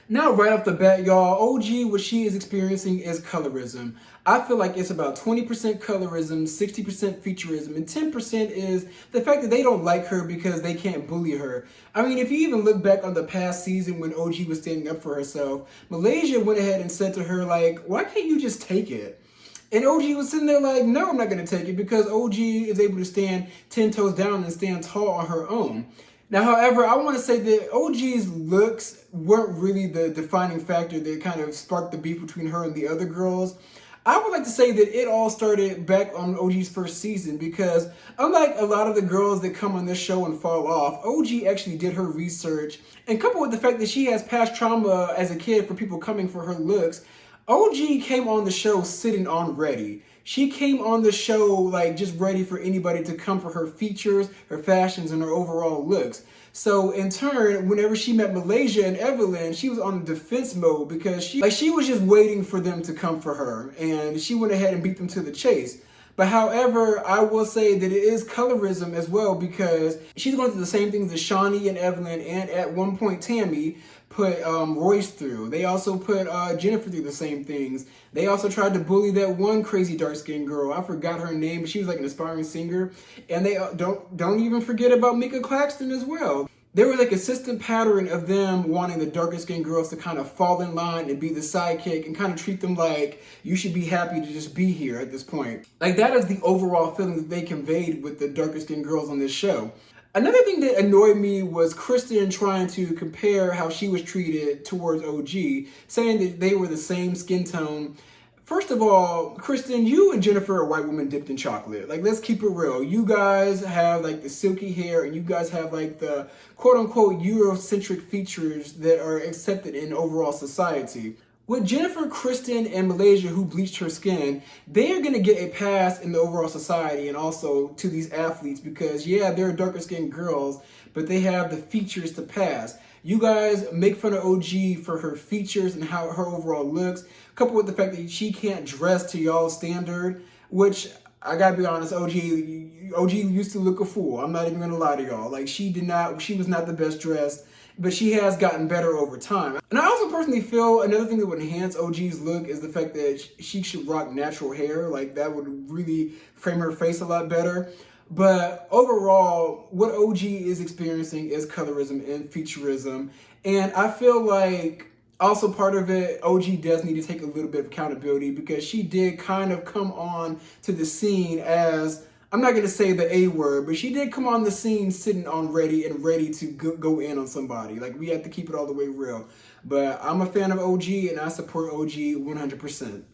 Now, right off the bat, y'all, OG, what she is experiencing is colorism. I feel like it's about 20% colorism, 60% featureism, and 10% is the fact that they don't like her because they can't bully her. I mean, if you even look back on the past season when OG was standing up for herself, Malaysia went ahead and said to her, like, why can't you just take it? And OG was sitting there like, no, I'm not going to take it because OG is able to stand 10 toes down and stand tall on her own. Now, however, I want to say that OG's looks weren't really the defining factor that kind of sparked the beef between her and the other girls. I would like to say that it all started back on OG's first season because unlike a lot of the girls that come on this show and fall off, OG actually did her research, and coupled with the fact that she has past trauma as a kid for people coming for her looks, OG came on the show sitting on ready. She came on the show like just ready for anybody to come for her features, her fashions, and her overall looks. So in turn, whenever she met Malaysia and Evelyn, she was on defense mode because she was just waiting for them to come for her, and she went ahead and beat them to the chase. But however, I will say that it is colorism as well because she's going through the same things that Shawnee and Evelyn and at one point Tammy put Royce through. They also put Jennifer through the same things. They also tried to bully that one crazy dark-skinned girl. I forgot her name, but she was like an aspiring singer. And they don't even forget about Mika Claxton as well. There was a consistent pattern of them wanting the darker skinned girls to kind of fall in line and be the sidekick and kind of treat them like you should be happy to just be here at this point. Like that is the overall feeling that they conveyed with the darker skinned girls on this show. Another thing that annoyed me was Kristen trying to compare how she was treated towards OG, saying that they were the same skin tone. First of all, Kristen, you and Jennifer are white women dipped in chocolate. Like, let's keep it real. You guys have like the silky hair and you guys have like the quote unquote Eurocentric features that are accepted in overall society. With Jennifer, Kristen, and Malaysia, who bleached her skin, they are going to get a pass in the overall society and also to these athletes because, yeah, they're darker skinned girls, but they have the features to pass. You guys make fun of OG for her features and how her overall looks, coupled with the fact that she can't dress to y'all's standard, which I gotta be honest, OG used to look a fool. I'm not even gonna lie to y'all. Like she was not the best dressed, but she has gotten better over time. And I also personally feel another thing that would enhance OG's look is the fact that she should rock natural hair. Like that would really frame her face a lot better. But overall, what OG is experiencing is colorism and featureism. And I feel like also part of it, OG does need to take a little bit of accountability because she did kind of come on to the scene as, I'm not going to say the A word, but she did come on the scene sitting on ready and ready to go in on somebody. Like we have to keep it all the way real. But I'm a fan of OG and I support OG 100%.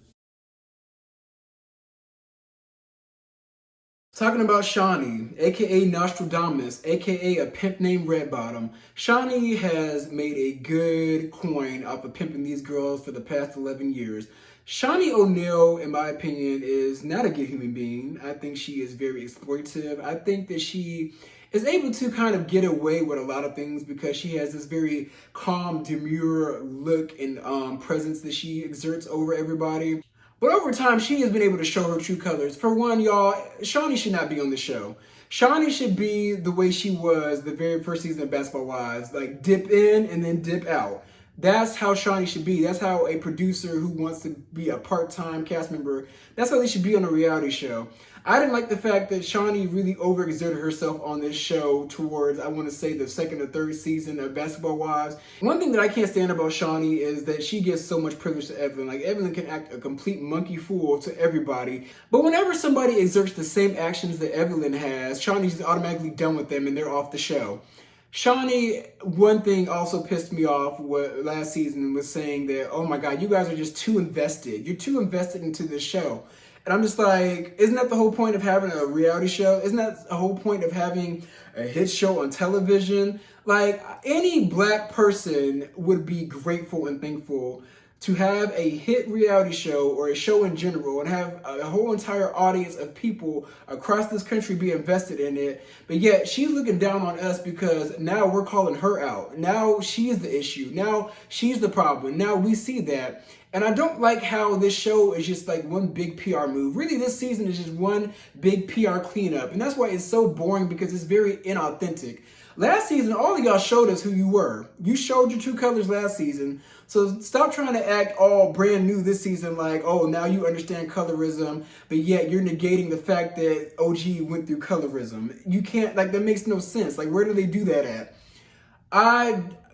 Talking about Shawnee, aka Nostradamus, aka a pimp named Redbottom. Shawnee has made a good coin off of pimping these girls for the past 11 years. Shawnee O'Neal, in my opinion, is not a good human being. I think she is very exploitative. I think that she is able to kind of get away with a lot of things because she has this very calm, demure look and presence that she exerts over everybody. But over time, she has been able to show her true colors. For one, y'all, Shawnee should not be on the show. Shawnee should be the way she was the very first season of Basketball Wives, like dip in and then dip out. That's how Shawnee should be. That's how a producer who wants to be a part-time cast member, that's how they should be on a reality show. I didn't like the fact that Shawnee really overexerted herself on this show towards, I want to say, the second or third season of Basketball Wives. One thing that I can't stand about Shawnee is that she gives so much privilege to Evelyn. Like, Evelyn can act a complete monkey fool to everybody. But whenever somebody exerts the same actions that Evelyn has, Shawnee's automatically done with them and they're off the show. Shawnee, one thing also pissed me off last season was saying that, oh my God, you guys are just too invested. You're too invested into this show. And I'm just like, isn't that the whole point of having a reality show? Isn't that the whole point of having a hit show on television? Like, any black person would be grateful and thankful to have a hit reality show or a show in general and have a whole entire audience of people across this country be invested in it. But yet she's looking down on us because now we're calling her out. Now she is the issue. Now she's the problem. Now we see that. And I don't like how this show is just like one big PR move. Really, this season is just one big PR cleanup. And that's why it's so boring, because it's very inauthentic. Last season, all of y'all showed us who you were. You showed your true colors last season. So stop trying to act all brand new this season like, oh, now you understand colorism, but yet you're negating the fact that OG went through colorism. You can't, like, that makes no sense. Like, where do they do that at?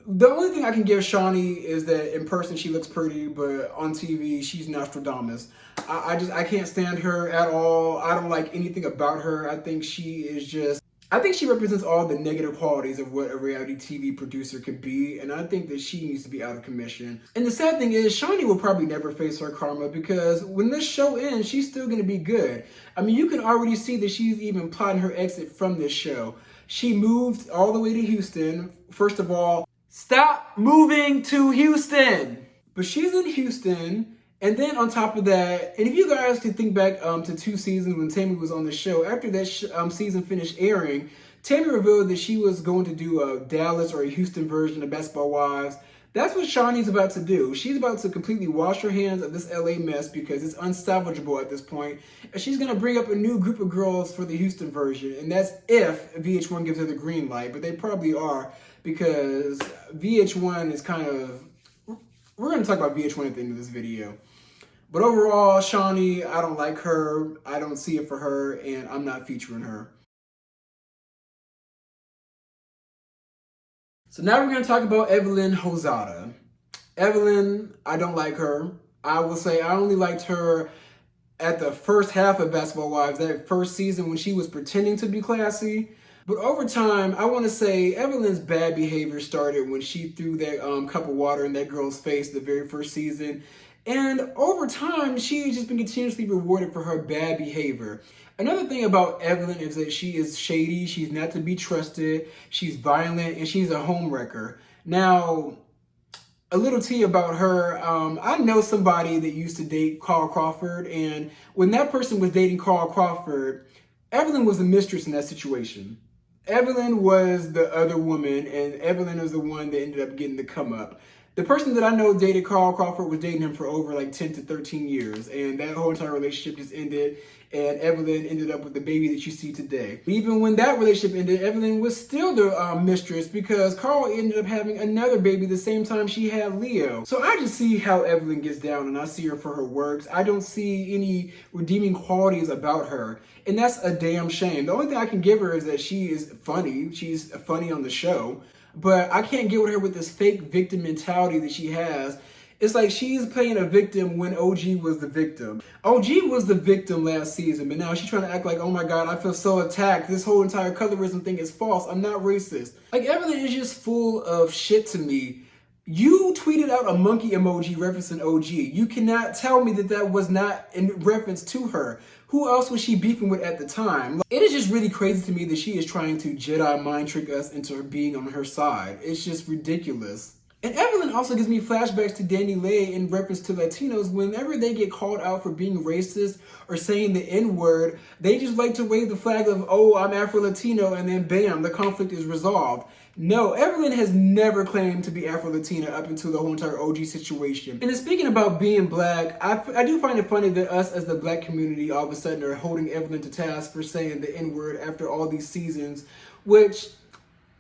The only thing I can give Shaunie is that in person she looks pretty, but on TV she's Nostradamus. I can't stand her at all. I don't like anything about her. I think she represents all the negative qualities of what a reality TV producer could be, and I think that she needs to be out of commission. And the sad thing is, Shaunie will probably never face her karma, because when this show ends, she's still going to be good. I mean, you can already see that she's even plotting her exit from this show. She moved all the way to Houston. First of all, stop moving to Houston! But she's in Houston. And then on top of that, and if you guys could think back to 2 seasons when Tammy was on the show, after that season finished airing, Tammy revealed that she was going to do a Dallas or a Houston version of Basketball Wives. That's what Shaunie's about to do. She's about to completely wash her hands of this LA mess, because it's unsalvageable at this point. And she's going to bring up a new group of girls for the Houston version. And that's if VH1 gives her the green light. But they probably are, because VH1 is kind of... We're going to talk about VH1 at the end of this video. But overall, Shaunie, I don't like her. I don't see it for her, and I'm not featuring her. So now we're going to talk about Evelyn Hozada. Evelyn, I don't like her. I will say I only liked her at the first half of Basketball Wives, that first season when she was pretending to be classy. But over time, I want to say Evelyn's bad behavior started when she threw that cup of water in that girl's face the very first season. And over time, she has just been continuously rewarded for her bad behavior. Another thing about Evelyn is that she is shady, she's not to be trusted, she's violent, and she's a homewrecker. Now, a little tea about her, I know somebody that used to date Carl Crawford, and when that person was dating Carl Crawford, Evelyn was the mistress in that situation. Evelyn was the other woman, and Evelyn was the one that ended up getting the come up. The person that I know dated Carl Crawford was dating him for over like 10 to 13 years, and that whole entire relationship just ended, and Evelyn ended up with the baby that you see today. Even when that relationship ended, Evelyn was still the mistress, because Carl ended up having another baby the same time she had Leo. So I just see how Evelyn gets down, and I see her for her works. I don't see any redeeming qualities about her, and that's a damn shame. The only thing I can give her is that she is funny. She's funny on the show. But I can't get with her with this fake victim mentality that she has. It's like she's playing a victim when OG was the victim. OG was the victim last season, but now she's trying to act like, oh my God, I feel so attacked. This whole entire colorism thing is false. I'm not racist. Like, Evelyn is just full of shit to me. You tweeted out a monkey emoji referencing OG. You cannot tell me that that was not in reference to her. Who else was she beefing with at the time? It is just really crazy to me that she is trying to Jedi mind trick us into being on her side. It's just ridiculous. And Evelyn also gives me flashbacks to DaniLeigh in reference to Latinos. Whenever they get called out for being racist or saying the N-word, they just like to wave the flag of, oh, I'm Afro-Latino, and then bam, the conflict is resolved. No, Evelyn has never claimed to be Afro-Latina up until the whole entire OG situation. And then speaking about being black, I do find it funny that us as the black community all of a sudden are holding Evelyn to task for saying the N-word after all these seasons, which,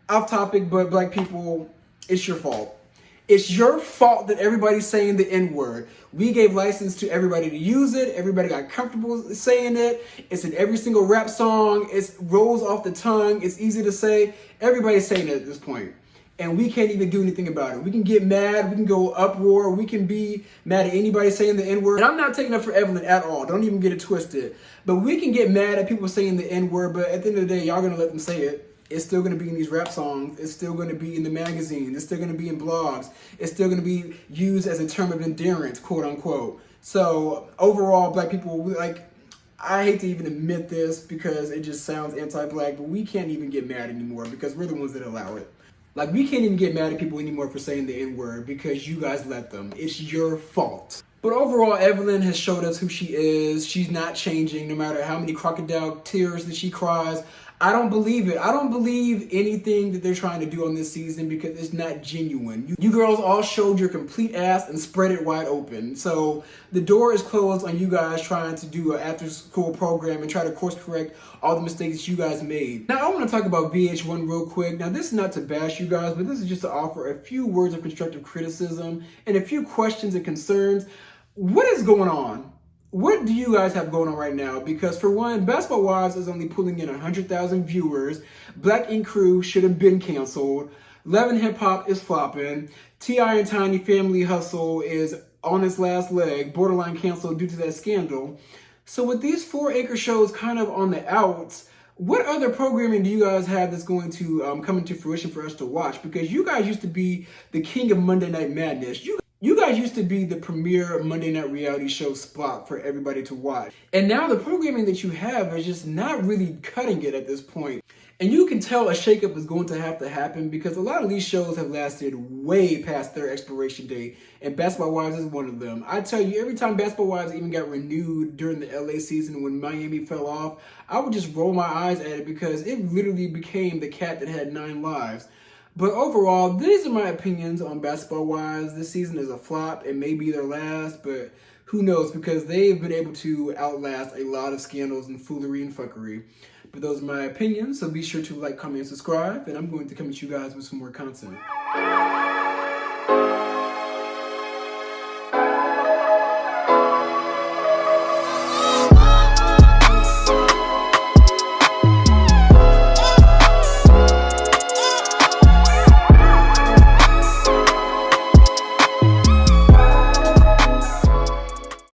off topic, but black people, it's your fault. It's your fault that everybody's saying the N-word. We gave license to everybody to use it. Everybody got comfortable saying it. It's in every single rap song. It rolls off the tongue. It's easy to say. Everybody's saying it at this point. And we can't even do anything about it. We can get mad. We can go uproar. We can be mad at anybody saying the N-word. And I'm not taking up for Evelyn at all. Don't even get it twisted. But we can get mad at people saying the N-word. But at the end of the day, y'all going to let them say it. It's still going to be in these rap songs. It's still going to be in the magazine. It's still going to be in blogs. It's still going to be used as a term of endearance, quote unquote. So overall, black people, like, I hate to even admit this because it just sounds anti-black, but we can't even get mad anymore because we're the ones that allow it. Like, we can't even get mad at people anymore for saying the N-word because you guys let them. It's your fault. But overall, Evelyn has showed us who she is. She's not changing no matter how many crocodile tears that she cries. I don't believe it. I don't believe anything that they're trying to do on this season because it's not genuine. You girls all showed your complete ass and spread it wide open. So the door is closed on you guys trying to do an after school program and try to course correct all the mistakes that you guys made. Now I want to talk about VH1 real quick. Now this is not to bash you guys, but this is just to offer a few words of constructive criticism and a few questions and concerns. What is going on? What do you guys have going on right now? Because for one, Basketball Wives is only pulling in 100,000 viewers. Black Ink Crew should have been canceled. Love and Hip Hop is flopping. T.I. and Tiny Family Hustle is on its last leg, borderline canceled due to that scandal. So with these 4 anchor shows kind of on the outs, what other programming do you guys have that's going to come into fruition for us to watch? Because you guys used to be the king of Monday Night Madness. You guys used to be the premier Monday night reality show spot for everybody to watch. And now the programming that you have is just not really cutting it at this point. And you can tell a shakeup is going to have to happen because a lot of these shows have lasted way past their expiration date. And Basketball Wives is one of them. I tell you, every time Basketball Wives even got renewed during the LA season when Miami fell off, I would just roll my eyes at it because it literally became the cat that had 9 lives. But overall, these are my opinions on Basketball Wives. This season is a flop. It may be their last, but who knows? Because they've been able to outlast a lot of scandals and foolery and fuckery. But those are my opinions, so be sure to like, comment, and subscribe. And I'm going to come at you guys with some more content.